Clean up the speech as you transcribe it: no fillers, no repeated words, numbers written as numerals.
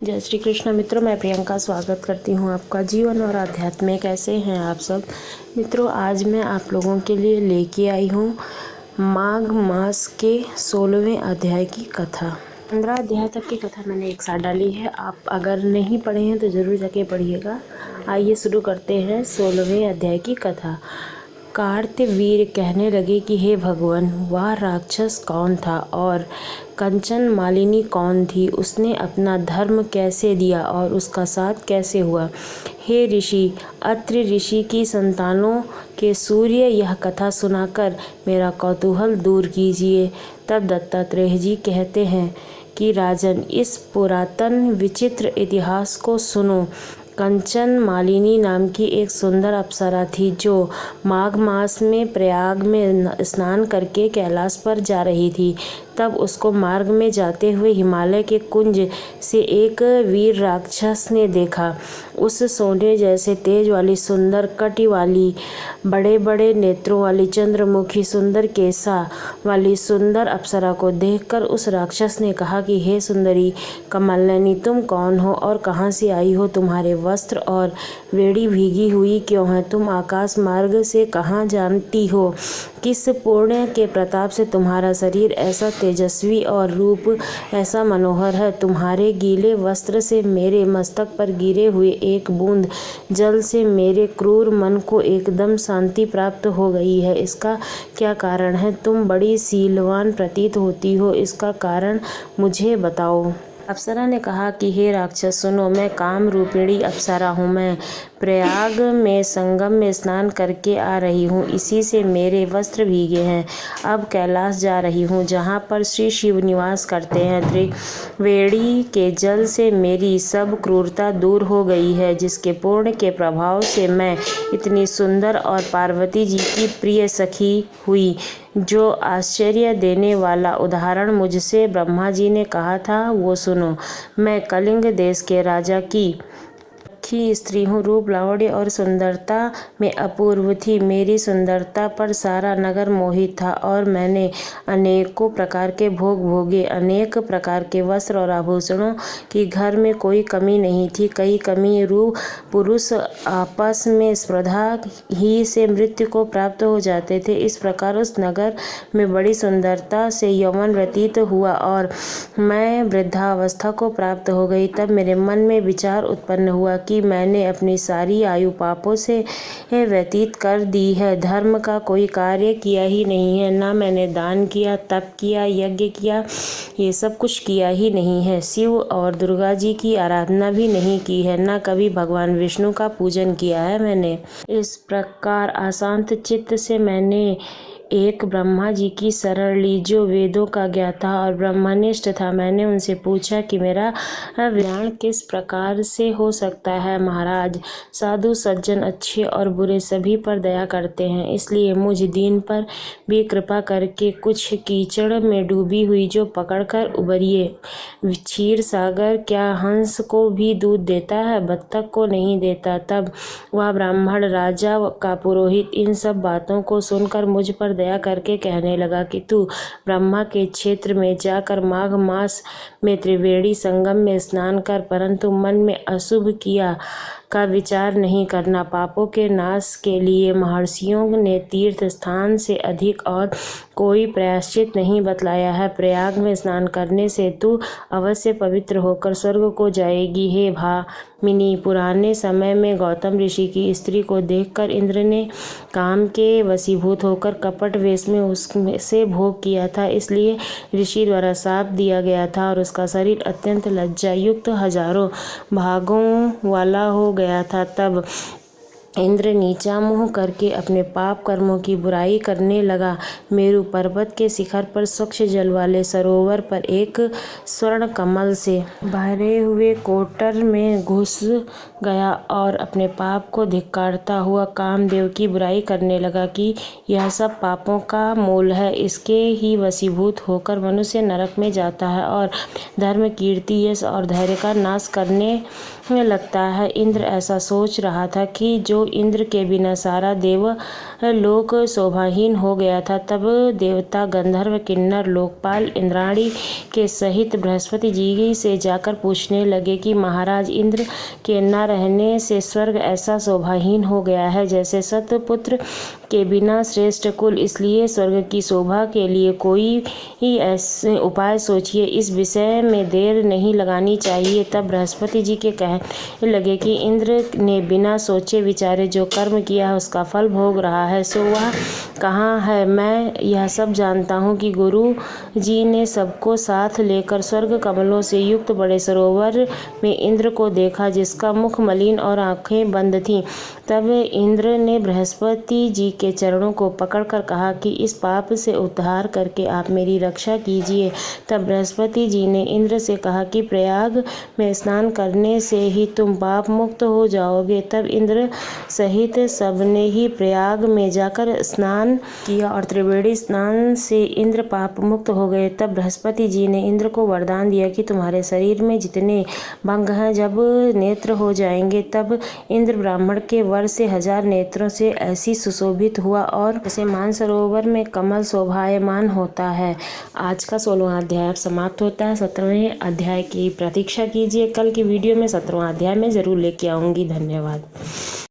जय श्री कृष्ण मित्रों, मैं प्रियंका स्वागत करती हूँ आपका जीवन और आध्यात्म में। कैसे हैं आप सब मित्रों? आज मैं आप लोगों के लिए लेके आई हूँ माघ मास के 16वें अध्याय की कथा। 15 अध्याय तक की कथा मैंने एक साथ डाली है। आप अगर नहीं पढ़े हैं तो ज़रूर जाके पढ़िएगा। आइए शुरू करते हैं 16वें अध्याय की कथा। कार्तवीर्य कहने लगे कि हे भगवान, वह राक्षस कौन था और कंचन मालिनी कौन थी? उसने अपना धर्म कैसे दिया और उसका साथ कैसे हुआ? हे ऋषि, अत्रि ऋषि की संतानों के सूर्य, यह कथा सुनाकर मेरा कौतूहल दूर कीजिए। तब दत्तात्रेय जी कहते हैं कि राजन, इस पुरातन विचित्र इतिहास को सुनो। कंचन मालिनी नाम की एक सुंदर अप्सरा थी जो माघ मास में प्रयाग में स्नान करके कैलाश पर जा रही थी। तब उसको मार्ग में जाते हुए हिमालय के कुंज से एक वीर राक्षस ने देखा। उस सोने जैसे तेज वाली, सुंदर कटी वाली, बड़े बड़े नेत्रों वाली, चंद्रमुखी, सुंदर केसा वाली सुंदर अप्सरा को देखकर उस राक्षस ने कहा कि हे सुंदरी कमलनयनी, तुम कौन हो और कहाँ से आई हो? तुम्हारे वस्त्र और वेड़ी भीगी हुई क्यों है? तुम आकाश मार्ग से कहाँ जानती हो? किस पुण्य के प्रताप से तुम्हारा शरीर ऐसा तेजस्वी और रूप ऐसा मनोहर है? तुम्हारे गीले वस्त्र से मेरे मस्तक पर गिरे हुए एक बूंद जल से मेरे क्रूर मन को एकदम शांति प्राप्त हो गई है। इसका क्या कारण है? तुम बड़ी शीलवान प्रतीत होती हो, इसका कारण मुझे बताओ। अप्सरा ने कहा कि हे राक्षस सुनो, मैं काम रूपिणी अप्सरा हूँ। मैं प्रयाग में संगम में स्नान करके आ रही हूँ, इसी से मेरे वस्त्र भीगे हैं। अब कैलाश जा रही हूँ, जहाँ पर श्री शिव निवास करते हैं। त्रिवेणी के जल से मेरी सब क्रूरता दूर हो गई है, जिसके पुण्य के प्रभाव से मैं इतनी सुंदर और पार्वती जी की प्रिय सखी हुई। जो आश्चर्य देने वाला उदाहरण मुझसे ब्रह्मा जी ने कहा था वो सुनो। मैं कलिंग देश के राजा की स्त्री हूँ। रूप, लावण्य और सुंदरता में अपूर्व थी। मेरी सुंदरता पर सारा नगर मोहित था और मैंने अनेकों प्रकार के भोग भोगे। अनेक प्रकार के वस्त्र और आभूषणों की घर में कोई कमी नहीं थी। कई कमी रूप पुरुष आपस में स्पर्धा ही से मृत्यु को प्राप्त हो जाते थे। इस प्रकार उस नगर में बड़ी सुंदरता से यौवन व्यतीत हुआ और मैं वृद्धावस्था को प्राप्त हो गई। तब मेरे मन में विचार उत्पन्न हुआ कि मैंने अपनी सारी आयु पापों से व्यतीत कर दी है। धर्म का कोई कार्य किया ही नहीं है। ना मैंने दान किया, तप किया, यज्ञ किया, ये सब कुछ किया ही नहीं है। शिव और दुर्गा जी की आराधना भी नहीं की है। ना कभी भगवान विष्णु का पूजन किया है मैंने। इस प्रकार अशांत चित्त से मैंने एक ब्रह्मा जी की शरण ली, जो वेदों का ज्ञाता और ब्रह्मनिष्ठ था। मैंने उनसे पूछा कि मेरा कल्याण किस प्रकार से हो सकता है। महाराज, साधु सज्जन अच्छे और बुरे सभी पर दया करते हैं, इसलिए मुझ दीन पर भी कृपा करके कुछ कीचड़ में डूबी हुई जो पकड़कर उबरिए। क्षीर सागर क्या हंस को भी दूध देता है, बत्तख को नहीं देता? तब वह ब्राह्मण राजा का पुरोहित इन सब बातों को सुनकर मुझ पर दया करके कहने लगा कि तू ब्रह्मा के क्षेत्र में जाकर माघ मास में त्रिवेणी संगम में स्नान कर, परंतु मन में अशुभ क्रिया का विचार नहीं करना। पापों के नाश के लिए महर्षियों ने तीर्थ स्थान से अधिक और कोई प्रायश्चित नहीं बतलाया है। प्रयाग में स्नान करने से तू अवश्य पवित्र होकर स्वर्ग को जाएगी। हे भामिनी, पुराने समय में गौतम ऋषि की स्त्री को देखकर इंद्र ने काम के वशीभूत होकर कपट वेश में उससे भोग किया था, इसलिए ऋषि द्वारा शाप दिया गया था और उसका शरीर अत्यंत लज्जा युक्त हजारों भागों वाला हो गया था। तब इंद्र नीचा मुँह करके अपने पाप कर्मों की बुराई करने लगा। मेरु पर्वत के शिखर पर स्वच्छ जल वाले सरोवर पर एक स्वर्ण कमल से भरे हुए कोटर में घुस गया और अपने पाप को धिक्कारता हुआ कामदेव की बुराई करने लगा कि यह सब पापों का मूल है। इसके ही वशीभूत होकर मनुष्य नरक में जाता है और धर्म, कीर्ति, यश और धैर्य का नाश करने लगता है। इंद्र ऐसा सोच रहा था कि जो तो इंद्र के बिना सारा देवलोक शोभाहीन हो गया था। तब देवता, गंधर्व, किन्नर, लोकपाल इंद्राणी के सहित बृहस्पति जी से जाकर पूछने लगे कि महाराज, इंद्र के न रहने से स्वर्ग ऐसा शोभाहीन हो गया है जैसे सतपुत्र के बिना श्रेष्ठ कुल। इसलिए स्वर्ग की शोभा के लिए कोई ही ऐसे उपाय सोचिए, इस विषय में देर नहीं लगानी चाहिए। तब बृहस्पति जी के कहने लगे कि इंद्र ने बिना सोचे विचारे जो कर्म किया है उसका फल भोग रहा है, सो वह कहाँ है? मैं यह सब जानता हूँ कि गुरु जी ने सबको साथ लेकर स्वर्ग कमलों से युक्त बड़े सरोवर में इंद्र को देखा, जिसका मुख मलिन और आंखें बंद थीं। तब इंद्र ने बृहस्पति जी के चरणों को पकड़कर कहा कि इस पाप से उद्धार करके आप मेरी रक्षा कीजिए। तब बृहस्पति जी ने इंद्र से कहा कि प्रयाग में स्नान करने से ही तुम पाप मुक्त हो जाओगे। तब इंद्र सहित सबने ही प्रयाग में जाकर स्नान किया और त्रिवेणी स्नान से इंद्र पाप मुक्त हो गए। तब बृहस्पति जी ने इंद्र को वरदान दिया कि तुम्हारे शरीर में जितने भंग हैं, जब नेत्र हो जाएंगे तब इंद्र ब्राह्मण के वर से 1000 नेत्रों से ऐसी सुशोभित हुआ और जैसे मानसरोवर में कमल शोभायमान होता है। आज का 16वां अध्याय समाप्त होता है। 17वें अध्याय की प्रतीक्षा कीजिए। कल की वीडियो में 17वां अध्याय में ज़रूर लेके आऊँगी। धन्यवाद।